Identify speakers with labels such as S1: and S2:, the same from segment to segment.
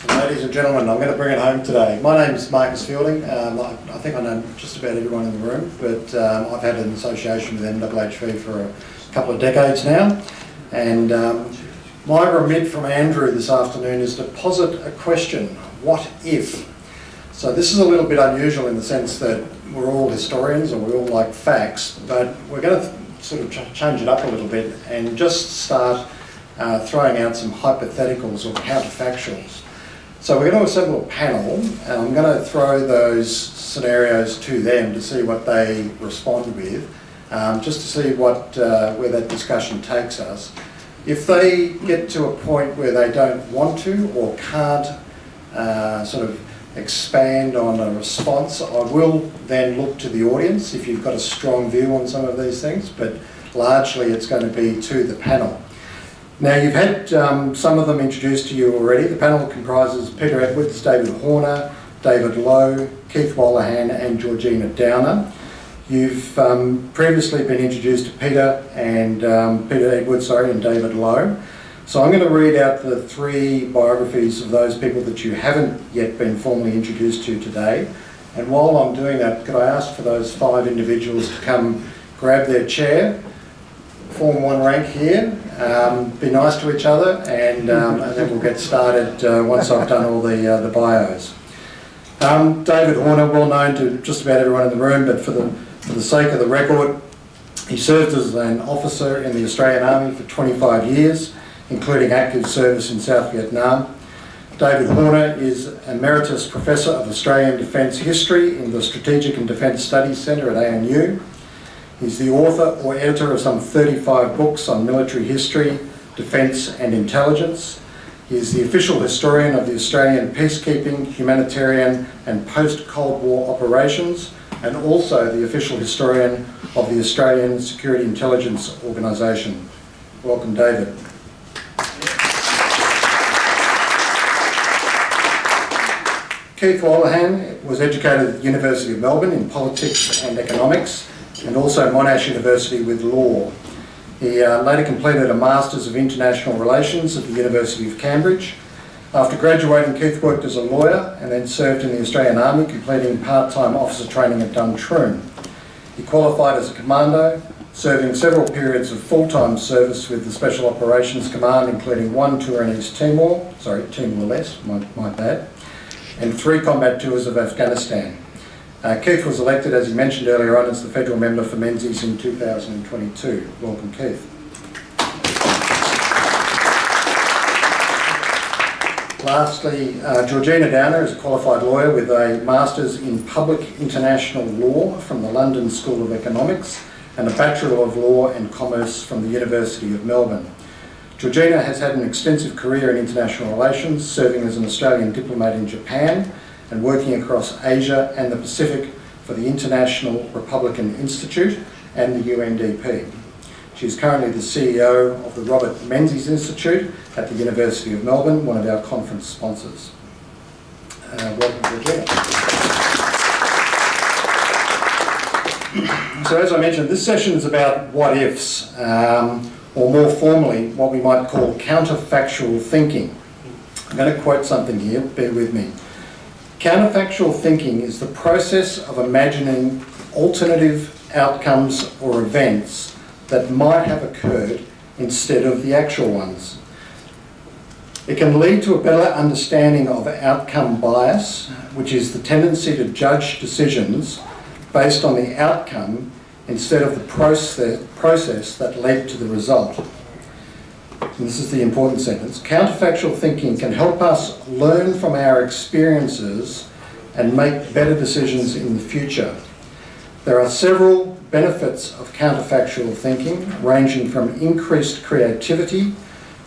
S1: So ladies and gentlemen, I'm going to bring it home today. My name is Marcus Fielding. I think I know just about everyone in the room, but I've had an association with MHHV for a couple of decades now. And my remit from Andrew this afternoon is to posit a question: what if? So this is a little bit unusual in the sense that we're all historians and we all like facts, but we're going to sort of change it up a little bit and just start throwing out some hypotheticals or counterfactuals. So we're going to assemble a panel, and I'm going to throw those scenarios to them to see what they respond with, just to see what where that discussion takes us. If they get to a point where they don't want to or can't sort of expand on a response, I will then look to the audience if you've got a strong view on some of these things, but largely it's going to be to the panel. Now, you've had some of them introduced to you already. The panel comprises Peter Edwards, David Horner, David Lowe, Keith Wolahan and Georgina Downer. You've previously been introduced to Peter Edwards and David Lowe. So I'm going to read out the three biographies of those people that you haven't yet been formally introduced to today. And while I'm doing that, could I ask for those five individuals to come grab their chair, form one rank here, be nice to each other, and then we'll get started once I've done all the bios. David Horner, well known to just about everyone in the room, but for the sake of the record, he served as an officer in the Australian Army for 25 years, including active service in South Vietnam. David Horner is Emeritus Professor of Australian Defence History in the Strategic and Defence Studies Centre at ANU. He's the author or editor of some 35 books on military history, defence and intelligence. He is the official historian of the Australian peacekeeping, humanitarian and post-Cold War operations, and also the official historian of the Australian Security Intelligence Organisation. Welcome, David. Keith Wolahan was educated at the University of Melbourne in politics and economics, and also Monash University with law. He later completed a Masters of International Relations at the University of Cambridge. After graduating, Keith worked as a lawyer and then served in the Australian Army, completing part-time officer training at Duntroon. He qualified as a commando, serving several periods of full-time service with the Special Operations Command, including one tour in East Timor, Timor-Leste, my bad, and 3 combat tours of Afghanistan. Keith was elected, as he mentioned earlier on, as the federal member for Menzies in 2022. Welcome, Keith. Lastly, Georgina Downer is a qualified lawyer with a Masters in Public International Law from the London School of Economics and a Bachelor of Law and Commerce from the University of Melbourne. Georgina has had an extensive career in international relations, serving as an Australian diplomat in Japan and working across Asia and the Pacific for the International Republican Institute and the UNDP. She is currently the CEO of the Robert Menzies Institute at the University of Melbourne, one of our conference sponsors. Welcome, Georgina. So as I mentioned, this session is about what ifs, or more formally, what we might call counterfactual thinking. I'm going to quote something here, bear with me. Counterfactual thinking is the process of imagining alternative outcomes or events that might have occurred instead of the actual ones. It can lead to a better understanding of outcome bias, which is the tendency to judge decisions based on the outcome instead of the process that led to the result. And this is the important sentence. Counterfactual thinking can help us learn from our experiences and make better decisions in the future. There are several benefits of counterfactual thinking, ranging from increased creativity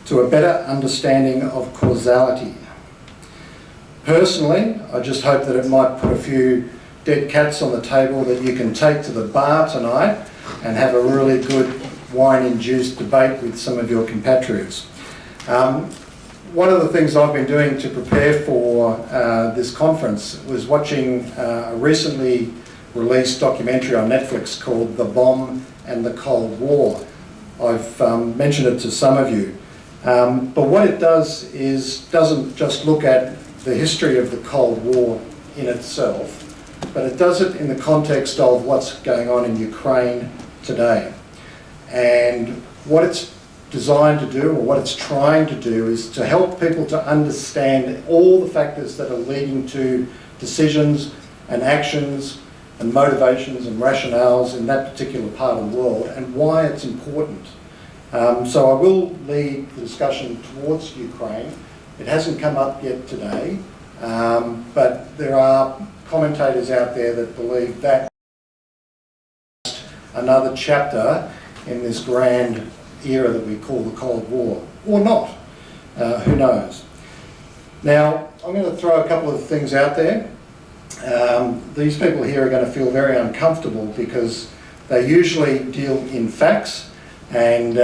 S1: to a better understanding of causality. Personally, I just hope that it might put a few dead cats on the table that you can take to the bar tonight and have a really good wine-induced debate with some of your compatriots. One of the things I've been doing to prepare for this conference was watching a recently released documentary on Netflix called The Bomb and the Cold War. I've mentioned it to some of you. But what it does is doesn't just look at the history of the Cold War in itself, but it does it in the context of what's going on in Ukraine today. And what it's designed to do, or what it's trying to do, is to help people to understand all the factors that are leading to decisions and actions and motivations and rationales in that particular part of the world, and why it's important. So I will lead the discussion towards Ukraine. It hasn't come up yet today, but there are commentators out there that believe that another chapter in this grand era that we call the Cold War, or not, who knows. Now, I'm going to throw a couple of things out there. These people here are going to feel very uncomfortable because they usually deal in facts, and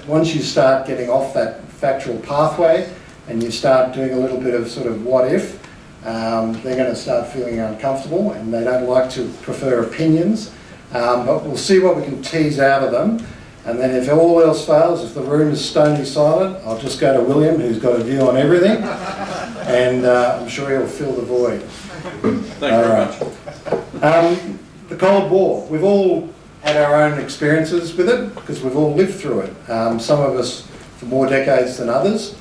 S1: once you start getting off that factual pathway and you start doing a little bit of sort of what if, they're going to start feeling uncomfortable, and they don't like to prefer opinions. But we'll see what we can tease out of them. And then if all else fails, if the room is stony silent, I'll just go to William, who's got a view on everything, and I'm sure he'll fill the void.
S2: Thank you very much.
S1: The Cold War. We've all had our own experiences with it because we've all lived through it. Some of us for more decades than others.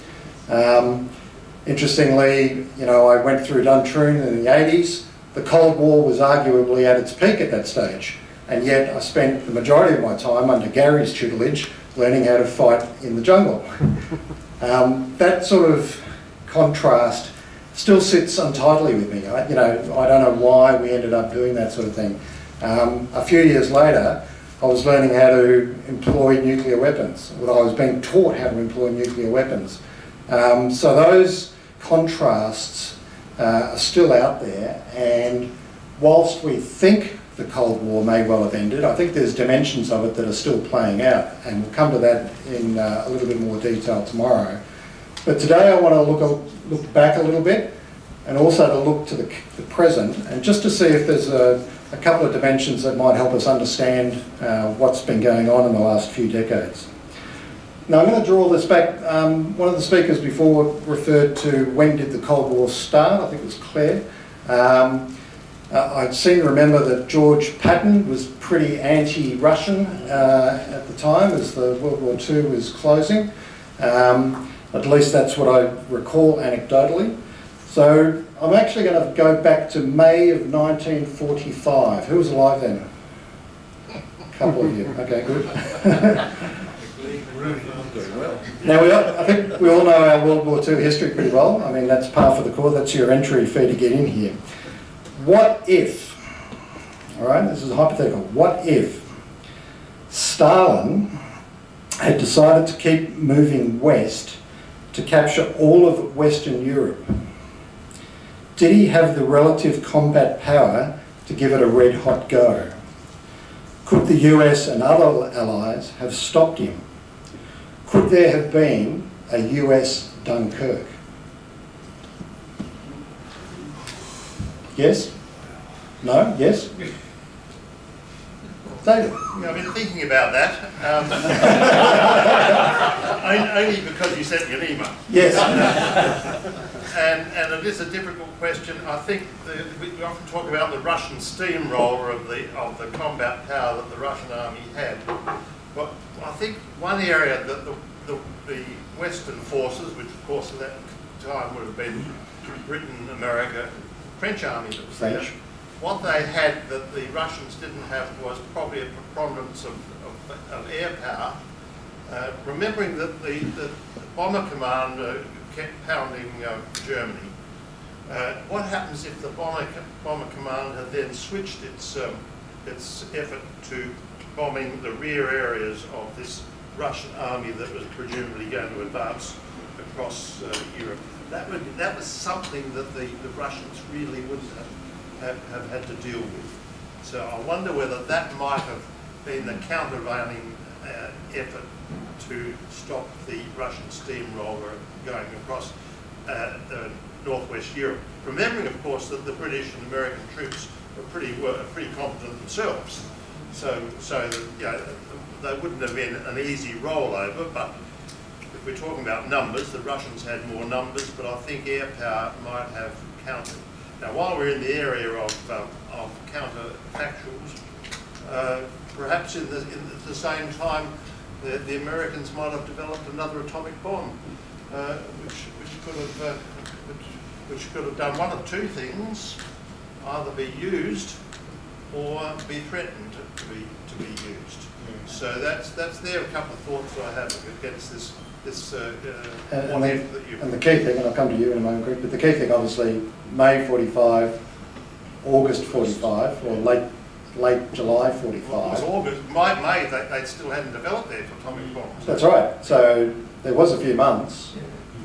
S1: Interestingly, you know, I went through Duntroon in the 80s. The Cold War was arguably at its peak at that stage, and yet I spent the majority of my time under Gary's tutelage learning how to fight in the jungle. That sort of contrast still sits untidily with me. I don't know why we ended up doing that sort of thing. A few years later, I was learning how to employ nuclear weapons. Well, I was being taught how to employ nuclear weapons. So those contrasts are still out there, and whilst we think the Cold War may well have ended, I think there's dimensions of it that are still playing out, and we'll come to that in a little bit more detail tomorrow. But today I want to look back a little bit, and also to look to the present, and just to see if there's a couple of dimensions that might help us understand what's been going on in the last few decades. Now I'm going to draw this back. One of the speakers before referred to when did the Cold War start. I think it was Claire. I seem to remember that George Patton was pretty anti-Russian at the time as the World War II was closing. At least that's what I recall anecdotally. So I'm actually going to go back to May of 1945. Who was alive then? A couple of you. Okay, good. Now, I think we all know our World War II history pretty well. I mean, that's par for the course. That's your entry fee to get in here. What if, all right, this is hypothetical, what if Stalin had decided to keep moving west to capture all of Western Europe? Did he have the relative combat power to give it a red-hot go? Could the US and other allies have stopped him? Could there have been a US Dunkirk? Yes? No? Yes? David?
S3: Yeah, I've been thinking about that. Only because you sent me an email.
S1: Yes.
S3: And it is a difficult question. I think we often talk about the Russian steamroller of the combat power that the Russian army had. But I think one area that the Western forces, which of course at that time would have been Britain, America, French army that was there, what they had that the Russians didn't have was probably a preponderance of air power. Remembering that the bomber command kept pounding Germany. What happens if the bomber command had then switched its effort to bombing the rear areas of this Russian army that was presumably going to advance across Europe? That was something that the Russians really wouldn't have had to deal with. So I wonder whether that might have been the countervailing effort to stop the Russian steamroller going across northwest Europe. Remembering, of course, that the British and American troops were pretty competent themselves. So that, they wouldn't have been an easy rollover, but if we're talking about numbers, the Russians had more numbers, but I think air power might have countered. Now, while we're in the area of counterfactuals, perhaps at the same time, the Americans might have developed another atomic bomb, which could have done one of two things: either be used or be threatened to be used. So that's there a couple of thoughts I have against this
S1: and the key thing, and I'll come to you in a moment, Greg, but the key thing, obviously, May 45, August 45, or late July 45.
S3: Well, it was August, May, they still hadn't developed their atomic bombs.
S1: That's right. So there was a few months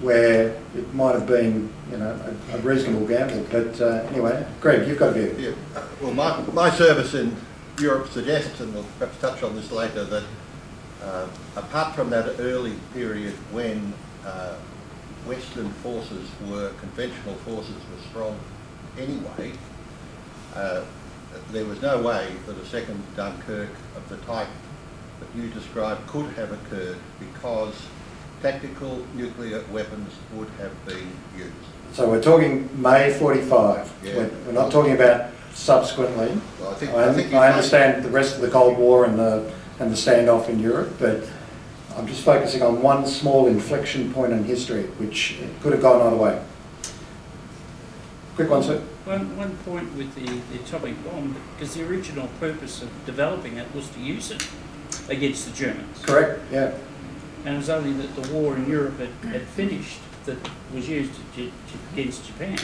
S1: where it might have been, you know, a reasonable gamble. But anyway, Greg, you've got a view.
S4: Yeah. Well, my service in Europe suggests, and we'll perhaps touch on this later, that apart from that early period when Western forces conventional forces were strong anyway, there was no way that a second Dunkirk of the type that you described could have occurred, because tactical nuclear weapons would have been used.
S1: So we're talking May 45.
S4: Yeah.
S1: We're not talking about subsequently.
S4: Well,
S1: I understand the rest of the Cold War and the standoff in Europe, but I'm just focusing on one small inflection point in history, which could have gone either way. Quick one, sir.
S5: One point with the atomic bomb, because the original purpose of developing it was to use it against the Germans.
S1: Correct, yeah.
S5: And it was only that the war in Europe had finished that was used against Japan.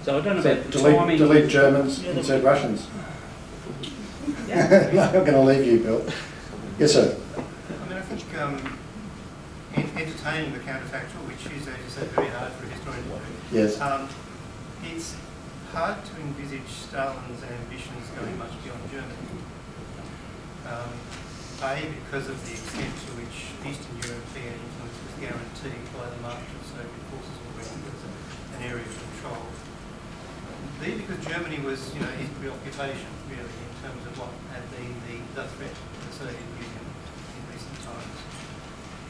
S5: So I don't know
S1: So
S5: about the timing.
S1: delete Germans, insert Russians.
S5: Yeah.
S1: No, I'm going to leave you, Bill. Yes, sir.
S6: I mean, I think entertaining the counterfactual, which is, as you say, very hard for a historian to do.
S1: Yes.
S6: It's hard to envisage Stalin's ambitions going much beyond Germany. Because of the extent to which Eastern European influence was guaranteed by the march of Soviet forces already as an area of control. B, because Germany was, his preoccupation really in terms of what had been the threat to the Soviet Union in recent times.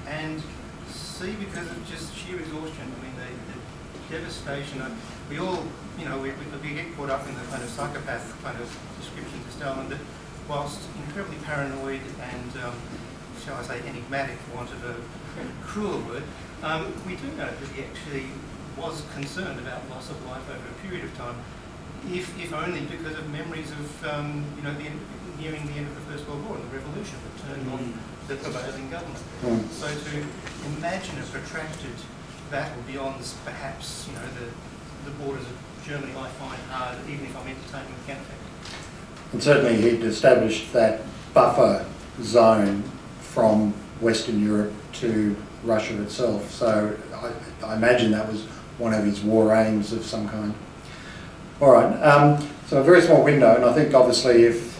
S6: And C, because of just sheer exhaustion. I mean, the devastation. We all, we get caught up in the kind of psychopath kind of descriptions of Stalin that, whilst incredibly paranoid and, shall I say, enigmatic, for want of a cruel word, we do know that he actually was concerned about loss of life over a period of time, if only because of memories of, nearing the end of the First World War and the revolution that turned on the prevailing government. So to imagine a protracted battle beyond perhaps, the borders of Germany, I find hard, even if I'm entertaining the counterfactual.
S1: And certainly he'd established that buffer zone from Western Europe to Russia itself. So I imagine that was one of his war aims of some kind. All right, so a very small window, and I think obviously if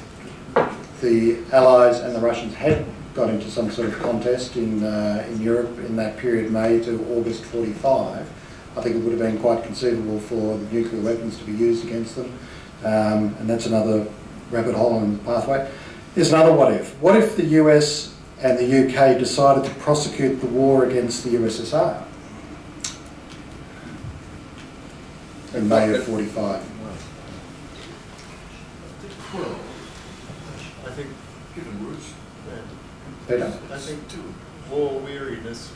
S1: the Allies and the Russians had got into some sort of contest in Europe in that period, May to August 45, I think it would have been quite conceivable for the nuclear weapons to be used against them, and that's another rabbit hole in the pathway. Here's another what if. What if the US and the UK decided to prosecute the war against the USSR in May of 45?
S7: Well, I think, given Bruce,
S1: Peter?
S7: I think war weariness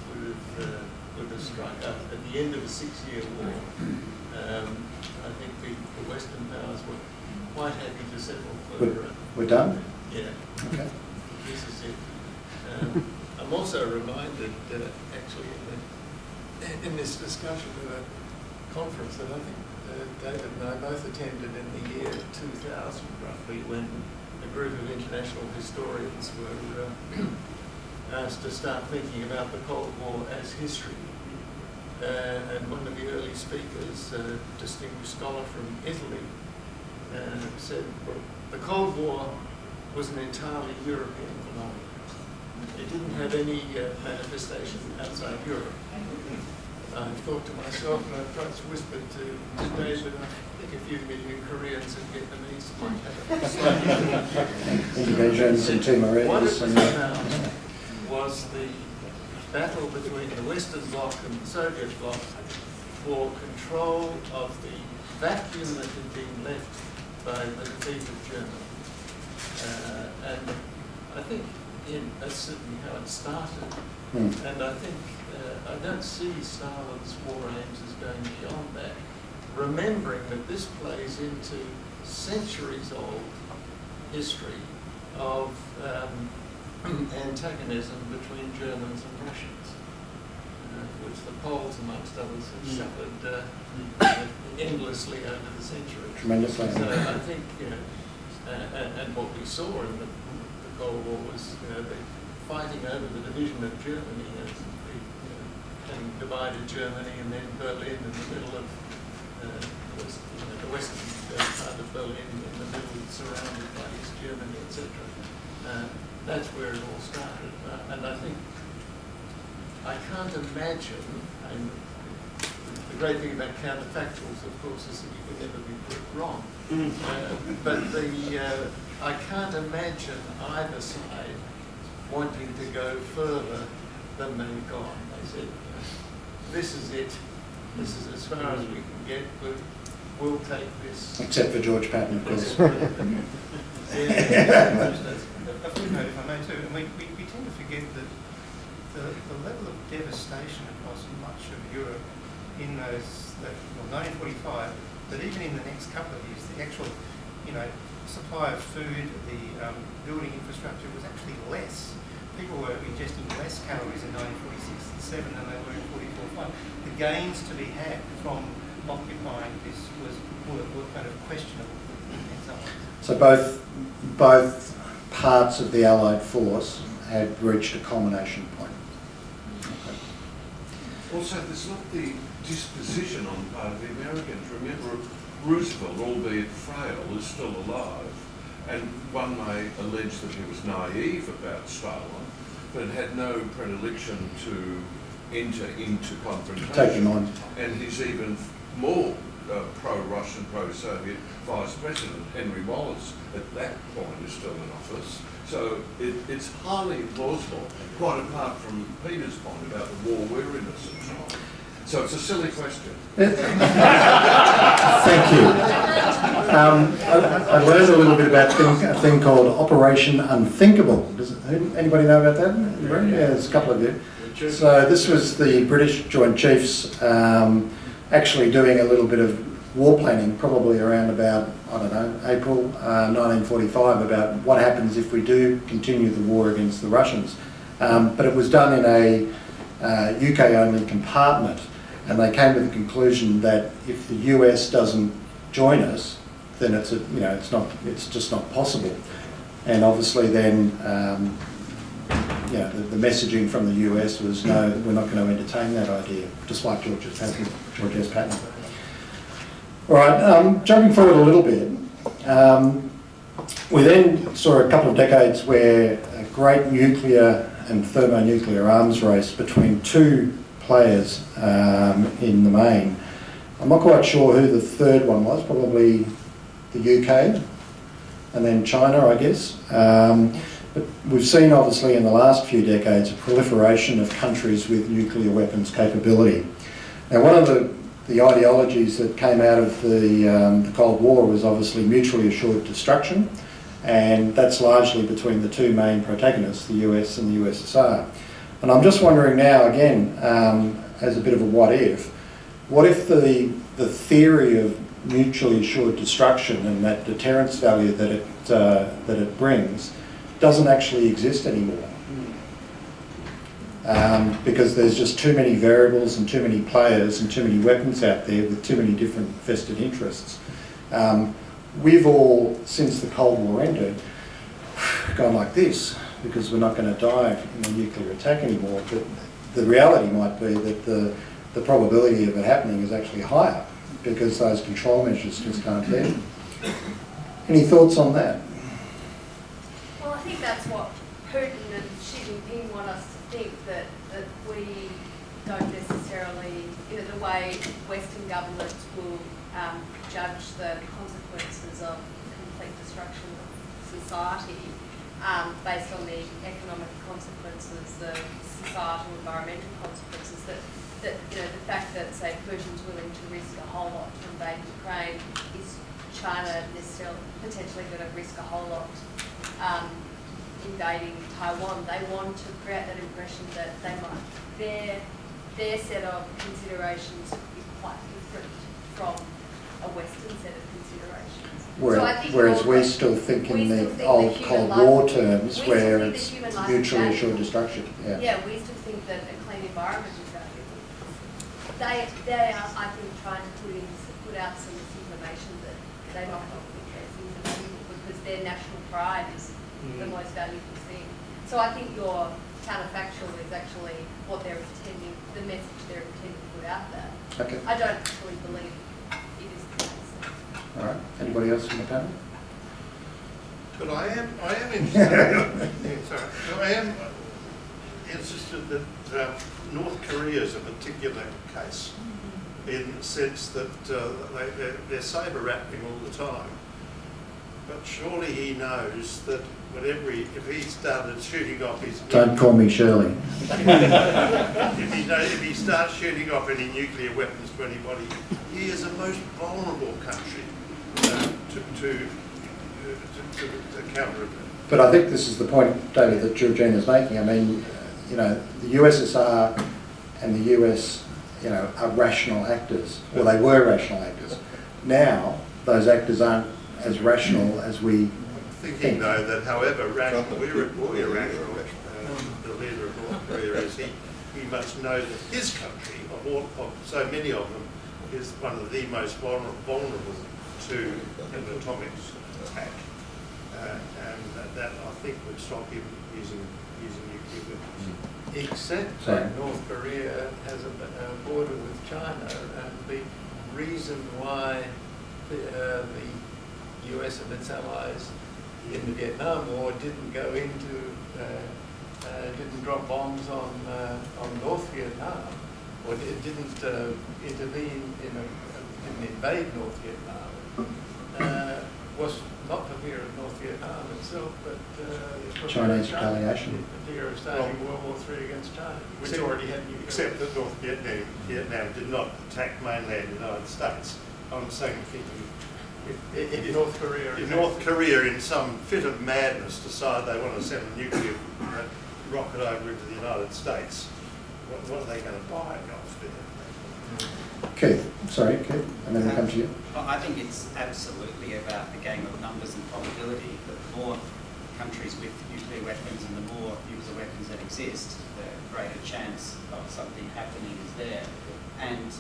S7: would have struck up at the end of a 6-year war. I think the Western powers were quite happy to settle for...
S1: We're done?
S7: Yeah.
S1: Okay.
S7: This is it. I'm also reminded, actually, in this discussion of a conference that I think David and I both attended in the year 2000, roughly, when a group of international historians were asked to start thinking about the Cold War as history. And one of the early speakers, a distinguished scholar from Italy, said, well, the Cold War was an entirely European phenomenon. It didn't have any manifestation outside Europe. I thought to myself, and I perhaps whispered to David, I think a few million Koreans and Vietnamese might have a slightly
S1: Indonesians and Timorese.
S7: What it was about was the battle between the Western Bloc and the Soviet Bloc for control of the vacuum that had been left by the defeat of Germany. And I think that's certainly how it started. And I think I don't see Stalin's war aims as going beyond that, remembering that this plays into centuries-old history of antagonism between Germans and Russians, which the Poles, amongst others, have suffered endlessly over the centuries.
S1: Tremendously.
S7: So I think, and what we saw in the Cold War was, the fighting over the division of Germany, having divided Germany, and then Berlin in the middle of the western part of Berlin in the middle, surrounded by East Germany, etc. That's where it all started, and I think I can't imagine. And the great thing about counterfactuals, of course, is that you can never be proved wrong. But I can't imagine either side wanting to go further than they've gone. They said, this is it. This is as far as we can get. We'll take this.
S1: Except for George Patton, of course.
S6: A footnote, if I may too, and we tend to forget that the level of devastation across much of Europe in 1945, that even in the next couple of years, the actual, supply of food, the building infrastructure was actually less. People were ingesting less calories in 1946 and 7 than they were in 44-5. The gains to be had from occupying this were kind of questionable in some ways.
S1: So both parts of the Allied force had reached a culmination point.
S2: Also, there's not the disposition on the part of the Americans. Remember, Roosevelt, albeit frail, is still alive, and one may allege that he was naive about Stalin, but had no predilection to enter into confrontation.
S1: Take him on.
S2: And he's even more pro-Russian, pro-Soviet vice president. Henry Wallace, at that point, is still in office. So it's highly plausible, quite apart from Peter's point about the war weariness and so on. So it's a silly question.
S1: Thank you. I learned a little bit about a thing called Operation Unthinkable. Does anybody know about that? Yeah, there's a couple of you. So this was the British Joint Chiefs actually doing a little bit of war planning, probably around about, April 1945, about what happens if we do continue the war against the Russians. But it was done in a UK-only compartment, and they came to the conclusion that if the US doesn't join us, then it's just not possible. And obviously then, the messaging from the US was, no, we're not going to entertain that idea, despite George S. Patton. All right, jumping forward a little bit, we then saw a couple of decades where a great nuclear and thermonuclear arms race between two players in the main. I'm not quite sure who the third one was, probably the UK and then China, I guess. But we've seen, obviously, in the last few decades, a proliferation of countries with nuclear weapons capability. Now, one of the ideologies that came out of the Cold War was obviously mutually assured destruction, and that's largely between the two main protagonists, the US and the USSR. And I'm just wondering now, again, as a bit of a what if the theory of mutually assured destruction and that deterrence value that it brings doesn't actually exist anymore? Because there's just too many variables and too many players and too many weapons out there with too many different vested interests. We've all, since the Cold War ended, gone like this because we're not going to die in a nuclear attack anymore. But the reality might be that the probability of it happening is actually higher because those control measures just aren't there. Any thoughts on that?
S8: Well, I think that's what Putin and Xi Jinping want us to think, that we don't necessarily, the way Western governments will judge the consequences of complete destruction of society, based on the economic consequences, the societal, environmental consequences, that you know, the fact that, say, Putin's willing to risk a whole lot to invade Ukraine, is China necessarily potentially going to risk a whole lot invading Taiwan? They want to create that impression that they might, their set of considerations could be quite different from a Western set of considerations.
S1: Whereas we still think in the old Cold War terms, where it's mutually assured destruction.
S8: Yeah, we still think that a clean environment is valuable. They are, I think, trying to put out some misinformation that they might not think they're valuable because their national pride is the most valuable thing. So I think your counterfactual is actually what they're intending, the message they're intending to put out there.
S1: Okay.
S8: I don't actually believe it is the case.
S1: All right. Anybody else in the panel?
S3: But I am interested. Sorry, I am interested that North Korea is a particular case in the sense that they're saber rattling all the time. But surely he knows that if he started shooting off his...
S1: Don't call me Shirley.
S3: if he starts shooting off any nuclear weapons to anybody, he is the most vulnerable country to counter it.
S1: But I think this is the point, David, that Georgina is making. I mean, you know, the USSR and the US, you know, are rational actors, or they were rational actors. Now, those actors aren't as rational as we
S3: Thinking though that however rational we're rational, the leader of North Korea is, he must know that his country, of so many of them, is one of the most vulnerable to an atomic attack, and that I think would stop him using nuclear weapons.
S7: Except that North Korea has a border with China, and the reason why the US and its allies in the Vietnam War didn't go into, didn't drop bombs on North Vietnam, or didn't intervene, didn't invade North Vietnam, was not for fear of North Vietnam itself, but
S1: Chinese retaliation.
S7: The fear of starting World War III against China, which already had nuclear.
S3: Except that North Vietnam did not attack mainland United States. I'm saying
S7: in North Korea.
S3: If North Korea, in some fit of madness, decide they want to send a nuclear rocket over into the United States, what are they going to buy it off there?
S1: Keith, sorry, Keith, and then we'll come to you.
S9: I think it's absolutely about a game of numbers and probability. The more countries with nuclear weapons and the more nuclear weapons that exist, the greater chance of something happening is there. And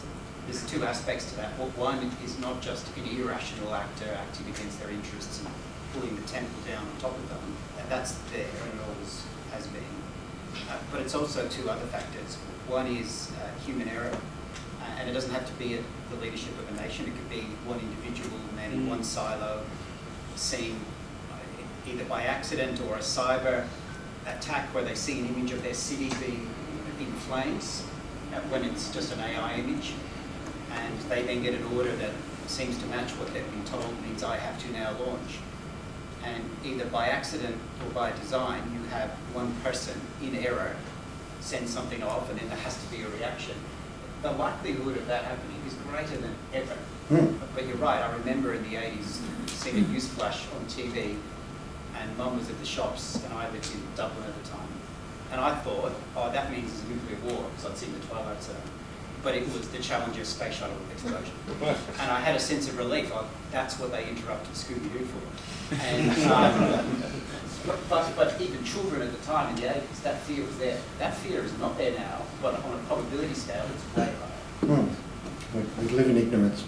S9: there's two aspects to that. One is not just an irrational actor acting against their interests and pulling the temple down on top of them, and that's there and it always has been. But it's also two other factors. One is human error, and it doesn't have to be at the leadership of a nation. It could be one individual man in one silo seeing either by accident or a cyber attack where they see an image of their city being in flames when it's just an AI image. And they then get an order that seems to match what they've been told means I have to now launch. And either by accident or by design, you have one person in error send something off and then there has to be a reaction. The likelihood of that happening is greater than ever. But you're right, I remember in the 80s seeing a news flash on TV and Mum was at the shops and I lived in Dublin at the time. And I thought, oh, that means there's a nuclear war because I'd seen the Twilight Zone. But it was the Challenger space shuttle explosion. And I had a sense of relief. That's what they interrupted Scooby-Doo for. And, but even children at the time in the 80s, that fear was there. That fear is not there now, but on a probability scale, it's way higher.
S1: We live in ignorance.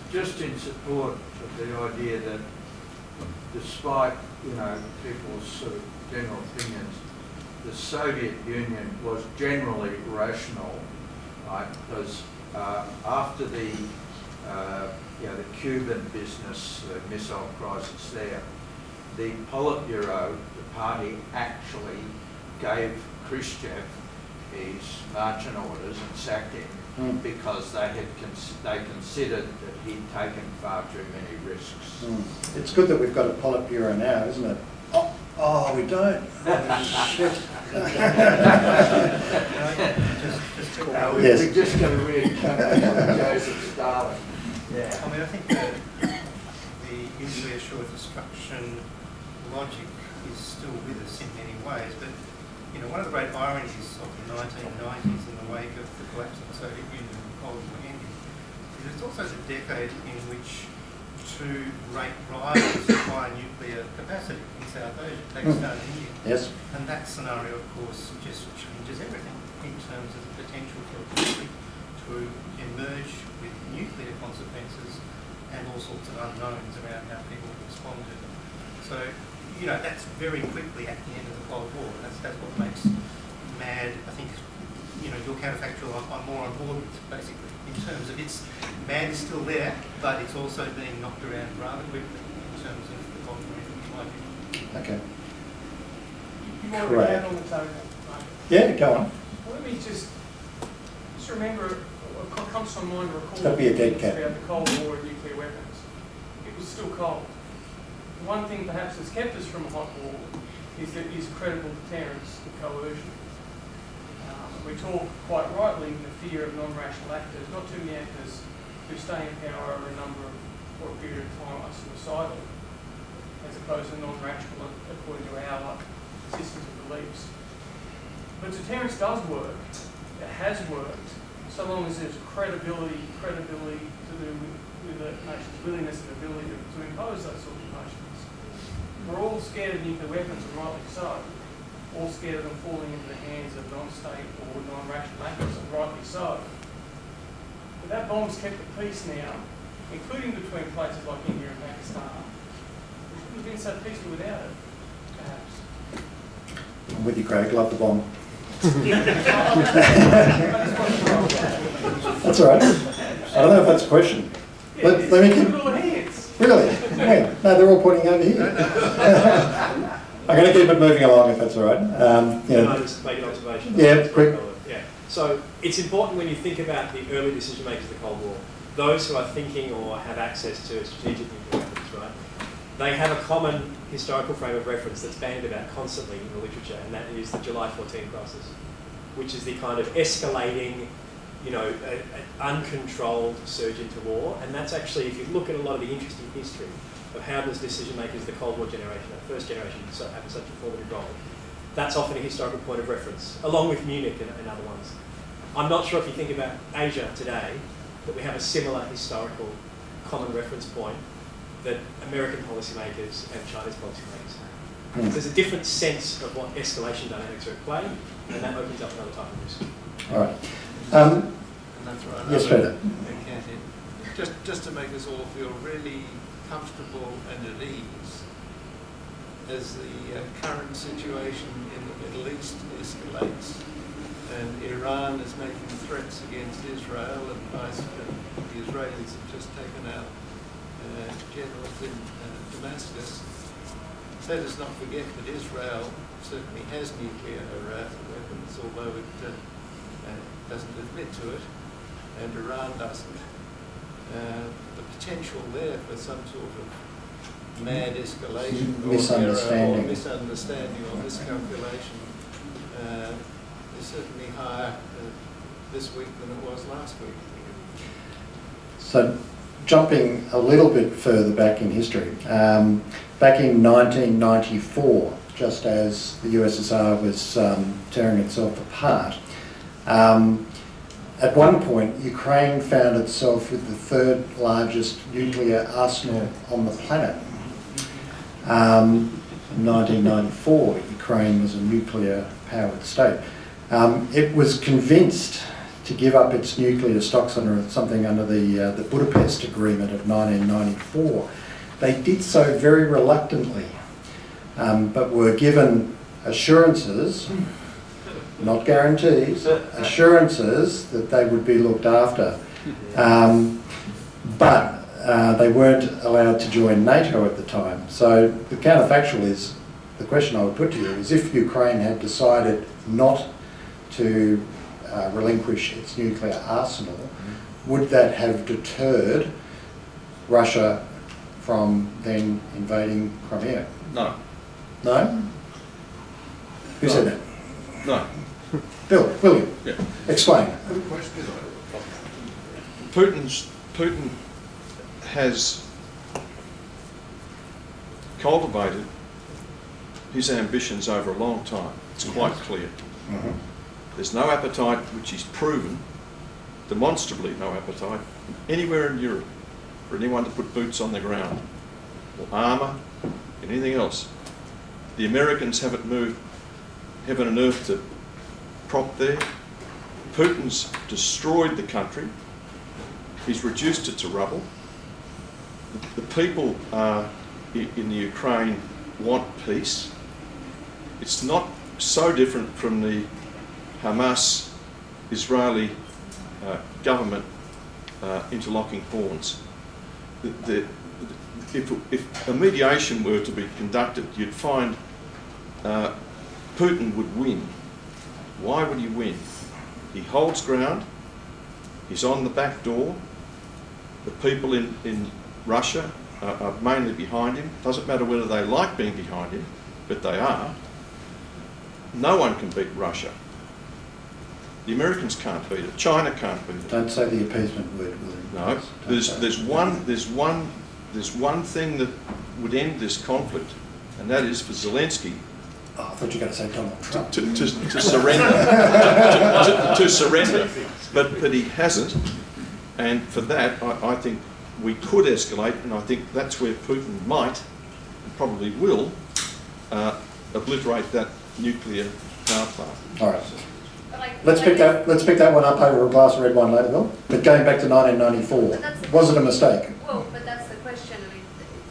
S10: Just in support of the idea that despite, people's sort of general opinions, the Soviet Union was generally rational. Right, because after the Cuban business, the missile crisis there, the Politburo, the party, actually gave Khrushchev his marching orders and sacked him because they considered that he'd taken far too many risks.
S1: It's good that we've got a Politburo now, isn't it? Oh, we don't. Oh, shit. Yes.
S10: We're just going to read Joseph Stalin. Yeah.
S6: I mean, I think that the mutually assured destruction logic is still with us in many ways, but you know, one of the great ironies of the 1990s in the wake of the collapse of the Soviet Union and the Cold War ending is it's also the decade in which two great rivals acquire nuclear capacity in South Asia, Pakistan and India.
S1: Yes.
S6: And that scenario, of course, just changes everything in terms of the potential for a country to emerge with nuclear consequences and all sorts of unknowns around how people respond to them. So, you know, that's very quickly at the end of the Cold War. That's what makes MAD, I think, you know, your counterfactual I'm more on board with, basically, in terms of MAD is still there, but it's also being knocked around rather quickly in terms of the Cold War, in my view.
S1: Okay.
S11: You want to
S1: Correct.
S11: add on the table?
S1: Yeah, go on.
S11: Well, let me just remember, what comes to mind to recall
S1: It's got to be a dead cat.
S11: about the Cold War and nuclear weapons. It was still cold. The one thing perhaps that's kept us from a hot war is credible deterrence and coercion. We talk quite rightly in the fear of non-rational actors, not too many actors who stay in power over a number of, for a period of time, are suicidal, as opposed to non-rational according to our systems of beliefs. But deterrence does work. It has worked, so long as there's credibility to do with the nation's willingness and ability to impose those sorts of motions. We're all scared of nuclear weapons, and rightly so. All scared of them falling into the hands of non-state or non-rational actors, and rightly so. But that bomb's kept the peace now, including between places like India and Pakistan. We shouldn't have been so peaceful without it, perhaps.
S1: I'm with you, Craig. Love the bomb. That's all right. I don't know if that's a question.
S11: Yeah,
S1: Let me keep...
S11: all the hands.
S1: Really? Yeah. No, they're all pointing over here. I'm going to keep it moving along if that's all right.
S12: Can I just make an observation?
S1: Yeah, quick.
S12: Yeah. So it's important when you think about the early decision makers of the Cold War, those who are thinking or have access to strategic nuclear weapons, right? They have a common historical frame of reference that's bandied about constantly in the literature, and that is the July 14 crisis, which is the kind of escalating, you know, uncontrolled surge into war. And that's actually, if you look at a lot of the interesting history of how those decision makers, the Cold War generation, the first generation, have such a formative role, that's often a historical point of reference, along with Munich and other ones. I'm not sure if you think about Asia today, that we have a similar historical common reference point that American policymakers and Chinese policymakers have. So there's a different sense of what escalation dynamics are at play, and that opens up another type of risk.
S1: All right.
S7: And that's right.
S1: Yes, Peter.
S7: Just to make us all feel really comfortable and at ease, as the current situation in the Middle East escalates, and Iran is making threats against Israel, and the Israelis have just taken out generals in Damascus. Let us not forget that Israel certainly has nuclear weapons, although it doesn't admit to it, and Iran doesn't. The potential there for some sort of mad escalation or misunderstanding or miscalculation is certainly higher this week than it was last week.
S1: So, jumping a little bit further back in history, back in 1994, just as the USSR was tearing itself apart, at one point Ukraine found itself with the third largest nuclear arsenal on the planet. In 1994, Ukraine was a nuclear powered state. It was convinced to give up its nuclear stocks under something under the Budapest Agreement of 1994. They did so very reluctantly, but were given assurances, not guarantees, assurances that they would be looked after. But they weren't allowed to join NATO at the time. So the counterfactual is, the question I would put to you is, if Ukraine had decided not to relinquish its nuclear arsenal, would that have deterred Russia from then invading Crimea?
S4: No.
S1: No? Who said that?
S13: No.
S1: Bill, William,
S13: Yeah.
S1: explain.
S2: Good question.
S13: Putin has cultivated his ambitions over a long time. It's quite clear.
S1: Mhm.
S13: There's no appetite, which he's proven, demonstrably no appetite, anywhere in Europe for anyone to put boots on the ground, or armour, anything else. The Americans haven't moved heaven and earth to prop there. Putin's destroyed the country. He's reduced it to rubble. The people in the Ukraine want peace. It's not so different from the Hamas-Israeli government interlocking horns. If a mediation were to be conducted, you'd find Putin would win. Why would he win? He holds ground. He's on the back door. The people in Russia are mainly behind him. Doesn't matter whether they like being behind him, but they are. No one can beat Russia. The Americans can't beat it. China can't beat it.
S1: Don't say the appeasement word, William.
S13: No, there's one thing that would end this conflict, and that is for Zelensky
S1: Oh, I thought you were going to say Donald Trump.
S13: to surrender. to surrender. But he hasn't, and for that I think we could escalate, and I think that's where Putin might, and probably will, obliterate that nuclear power plant.
S1: All right. Let's pick that one up over a glass of red wine later, Bill. But going back to 1994, was it a mistake?
S8: Well, but that's the question. I mean,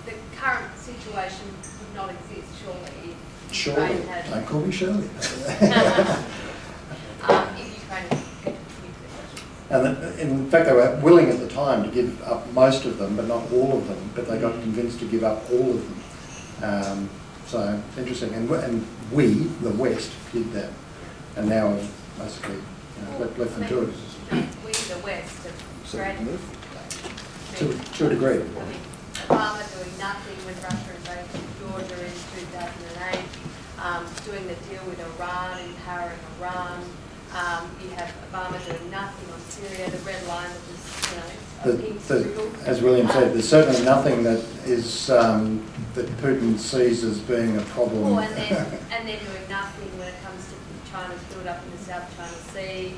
S8: the current situation would not exist, surely, if
S1: Surely.
S8: Ukraine had...
S1: Don't call me Shirley.
S8: if Ukraine had nuclear weapons.
S1: And in fact, they were willing at the time to give up most of them, but not all of them. But they got convinced to give up all of them. So interesting. And we, the West, did that, and now have basically left them to it.
S8: We, the West, have granted
S1: To a degree.
S8: I mean, Obama doing nothing when Russia invaded Georgia in 2008, doing the deal with Iran, empowering Iran. You have Obama doing nothing on Syria, the red line that was, being scribbled.
S1: As William said, there's certainly nothing that is that Putin sees as being a problem.
S8: Oh, and then doing nothing when it comes to China's build-up in the South China Sea,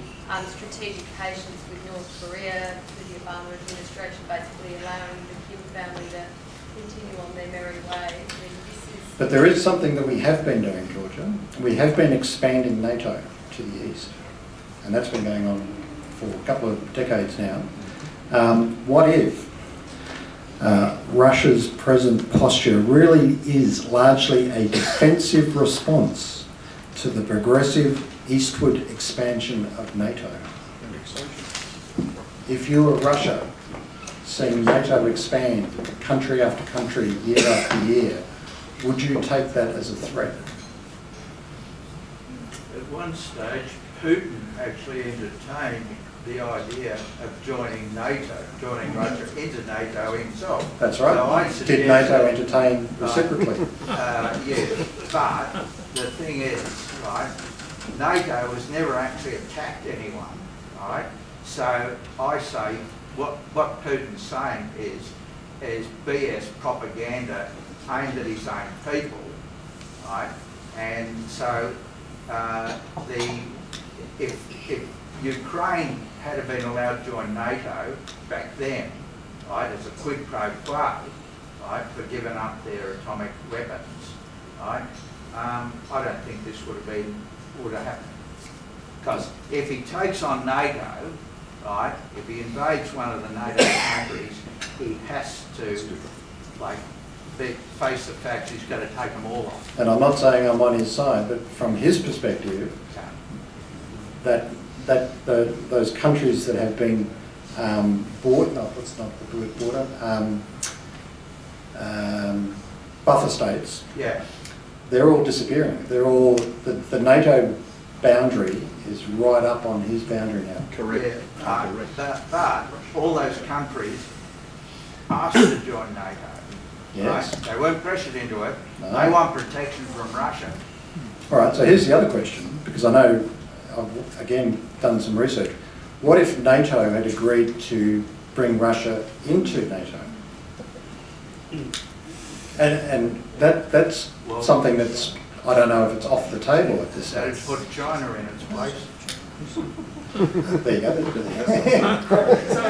S8: strategic patience with North Korea, with the Obama administration basically allowing the Kim family to continue on their merry way. I mean, this is...
S1: But there is something that we have been doing, Georgia. We have been expanding NATO to the east, and that's been going on for a couple of decades now. What if Russia's present posture really is largely a defensive response to the progressive eastward expansion of NATO? If you were Russia, seeing NATO expand country after country, year after year, would you take that as a threat?
S10: At one stage, Putin actually entertained the idea of joining Russia into NATO himself.
S1: That's right.
S10: So I
S1: Did
S10: suggest
S1: NATO entertain reciprocally?
S10: Yes, but the thing is, right, NATO has never actually attacked anyone, right? So I say what Putin's saying is BS propaganda aimed at his own people, right? And so if Ukraine had been allowed to join NATO back then, right, as a quid pro quo, right, for giving up their atomic weapons, right, I don't think this would have happened. Because if he takes on NATO, right, if he invades one of the NATO countries, he has to, like, face the fact he's going to take them all on.
S1: And I'm not saying I'm on his side, but from his perspective, those countries that have been buffer states,
S10: yeah,
S1: they're all disappearing. They're all, the NATO boundary is right up on his boundary now.
S10: Correct. But all those countries asked to join NATO.
S1: Yes.
S10: Right? They weren't pressured into it.
S1: No.
S10: They want protection from Russia.
S1: All right, so here's the other question, because I know I've again done some research. What if NATO had agreed to bring Russia into NATO? And that's something that's, I don't know if it's off the table at this
S10: That'd
S1: stage.
S10: put China in its place.
S1: There you go.
S11: So,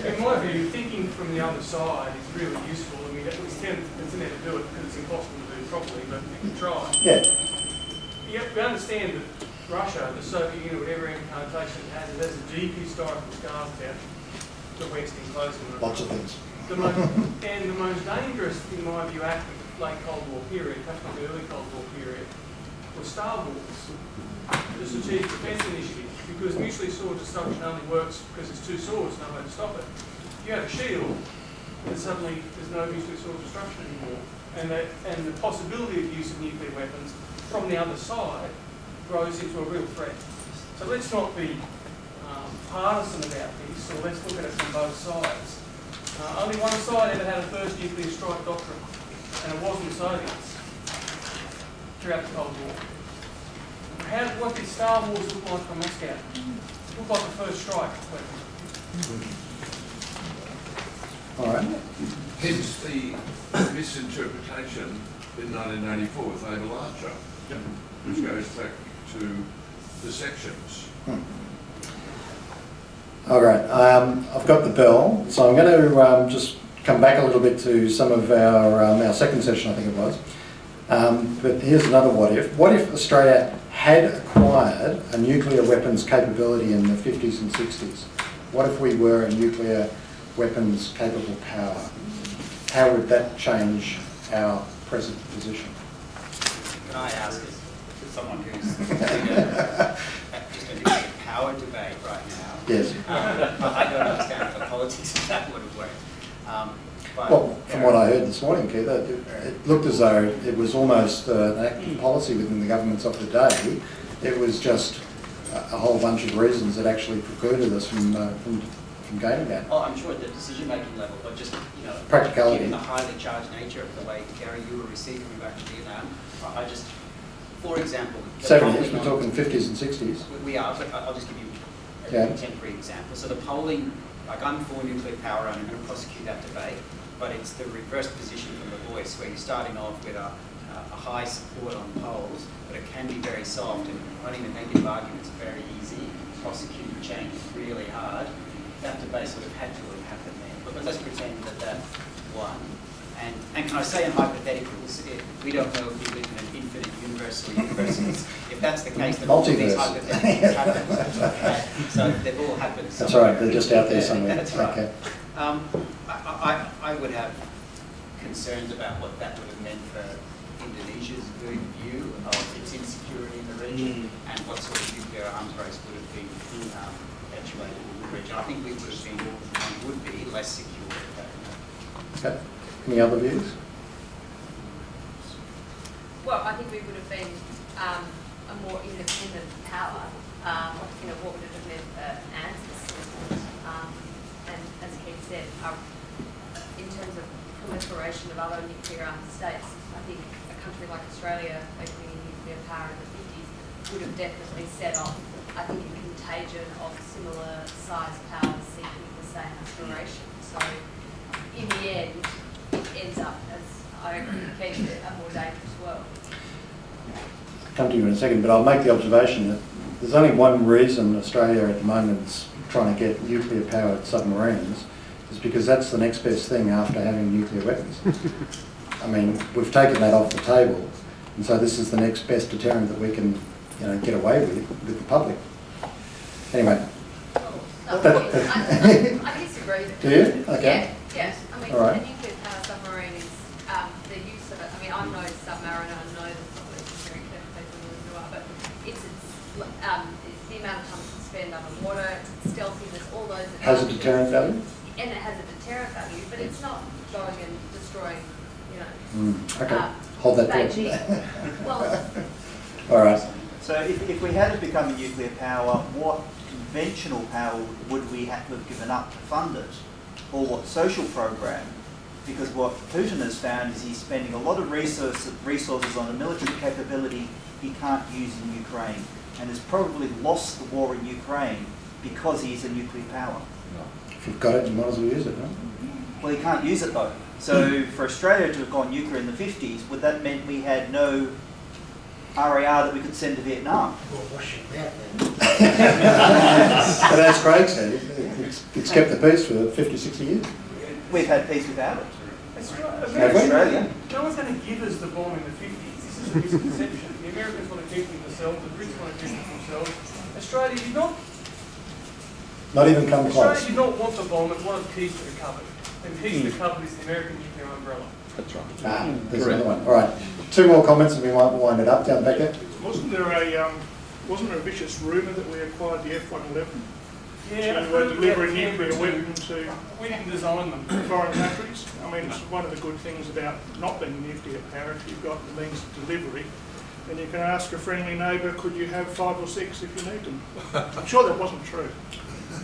S11: in my view, thinking from the other side is really useful. I mean, we tend to never do it because it's impossible to do properly, but we can try.
S1: Yeah.
S11: Yep, we understand that Russia, the Soviet Union, whatever incarnation it has a deep historical scars about the West enclosing it.
S1: Lots of things.
S11: The most dangerous, in my view, act of the late Cold War period, perhaps not the early Cold War period, was Star Wars, the Strategic Defence Initiative, because mutually assured destruction only works because there's two swords, no way to stop it. If you have a shield, then suddenly there's no mutually assured destruction anymore, and the possibility of use of nuclear weapons from the other side grows into a real threat. So let's not be partisan about this, or let's look at it from both sides. Only one side ever had a first nuclear strike doctrine, and it wasn't the Soviets throughout the Cold War. What did Star Wars look like from Moscow? It looked like the first strike weapon.
S1: All right.
S2: Hence the misinterpretation in 1984 with Abel Archer, which goes back to the sections.
S1: All right, I've got the bell, so I'm going to just come back a little bit to some of our second session, I think it was. But here's another what if. What if Australia had acquired a nuclear weapons capability in the 50s and 60s? What if we were a nuclear weapons capable power? How would that change our present position?
S9: Can I ask someone who's doing just a nuclear power debate right now?
S1: Yes.
S9: I don't understand the politics of that would have worked.
S1: Well, from what I heard this morning, Keith, it looked as though it was almost an active policy within the governments of the day. It was just a whole bunch of reasons that actually precluded us from gaining that.
S9: Oh, I'm sure at the decision-making level, but just,
S1: Practicality.
S9: given the highly charged nature of the way, Gary, you were received coming back to Vietnam, I just, for example...
S1: 70s, we're talking 50s and 60s.
S9: We are, but I'll just give you a contemporary example. So the polling, like I'm for nuclear power and I'm going to prosecute that debate, but it's the reverse position from the Voice, where you're starting off with a high support on polls, but it can be very soft, and running the negative arguments very easy, prosecuting change really hard. That debate sort of had to have happened there. But let's pretend that that won. And can I say in hypotheticals, we don't know if we live in an infinite universe or universes. If that's the case, then all these hypotheticals happen. So they've all happened.
S1: That's right, they're just out there somewhere.
S9: That's right.
S1: Okay.
S9: I would have concerns about what that would have meant for Indonesia's view of its insecurity in the region and what sort of nuclear arms race would have been perpetuated in the region. I think we would have been and would be less secure at that point.
S1: Okay. Any other views?
S8: Well, I think we would have been a more independent power. What would it have meant for ANZUS? And as Keith said, in terms of proliferation of other nuclear armed states, I think a country like Australia opening nuclear power in the 50s would have definitely set off, I think, a contagion of similar sized powers seeking the same aspiration. So in the end, it ends up, as I agree with Keith, a more dangerous world.
S1: I'll come to you in a second, but I'll make the observation that there's only one reason Australia at the moment is trying to get nuclear powered submarines, is because that's the next best thing after having nuclear weapons. I mean, we've taken that off the table, and so this is the next best deterrent that we can, get away with the public. Anyway.
S8: I disagree.
S1: Do you? Okay.
S8: Yeah. I mean,
S1: All right.
S8: a nuclear power submarine is the use of it. I mean, I'm no submariner. I know there's probably very careful people who are, but it's the amount of time it can spend underwater, it's stealthiness, all those.
S1: Has a deterrent value?
S8: And it has a deterrent value, but it's not going and destroying,
S1: Okay. Hold that
S8: Beijing.
S1: thought. All right.
S14: So if we had become a nuclear power, what conventional power would we have to have given up to fund it? Or what social program? Because what Putin has found is he's spending a lot of resources on a military capability he can't use in Ukraine, and has probably lost the war in Ukraine because he is a nuclear power.
S1: If you've got it, you might as well use it, no?
S14: Well, he can't use it though. So for Australia to have gone nuclear in the 50s, would that mean we had no RAR that we could send to Vietnam?
S15: Well, wash it out then.
S1: But as Craig said, it's kept the peace for 50, 60 years.
S14: We've had peace without it.
S11: Australia. No one's going to give us the bomb in the 50s. This is a misconception. The Americans want to keep it themselves, the Brits want to keep it themselves. Australia did not.
S1: Not even come
S11: Australia
S1: close.
S11: did not want the bomb, it wanted keys to the cupboard. And keys to the cupboard is the American nuclear umbrella.
S13: That's right.
S1: There's another one. All right. 2 more comments and we might wind it up. Down the back there.
S16: Wasn't there a vicious rumour that we acquired the F-111
S11: Yeah,
S16: to deliver a nuclear weapon to
S11: we didn't design them.
S16: foreign countries? I mean, it's one of the good things about not being nuclear power. If you've got the means of delivery, then you can ask a friendly neighbour, could you have 5 or 6 if you need them? I'm sure that wasn't true.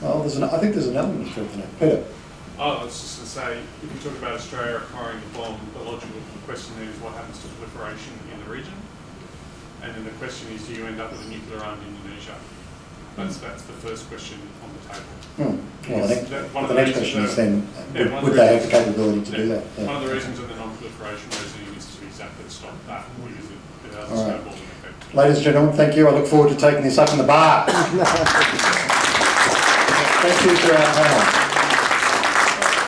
S1: Well, I think there's an element of truth in it. Peter.
S17: Oh, I was just going to say, if you talk about Australia acquiring the bomb, the logical question then is what happens to proliferation in the region? And then the question is, do you end up with a nuclear-armed Indonesia? That's the first question on the table.
S1: Well, the next question is then, would they have the capability to do that? Yeah.
S17: One of the reasons of the non-proliferation regime is to exactly stop that, because it has a
S1: All right.
S17: snowballing effect.
S1: Ladies and gentlemen, thank you. I look forward to taking this up in the bar. Thank you to our panel.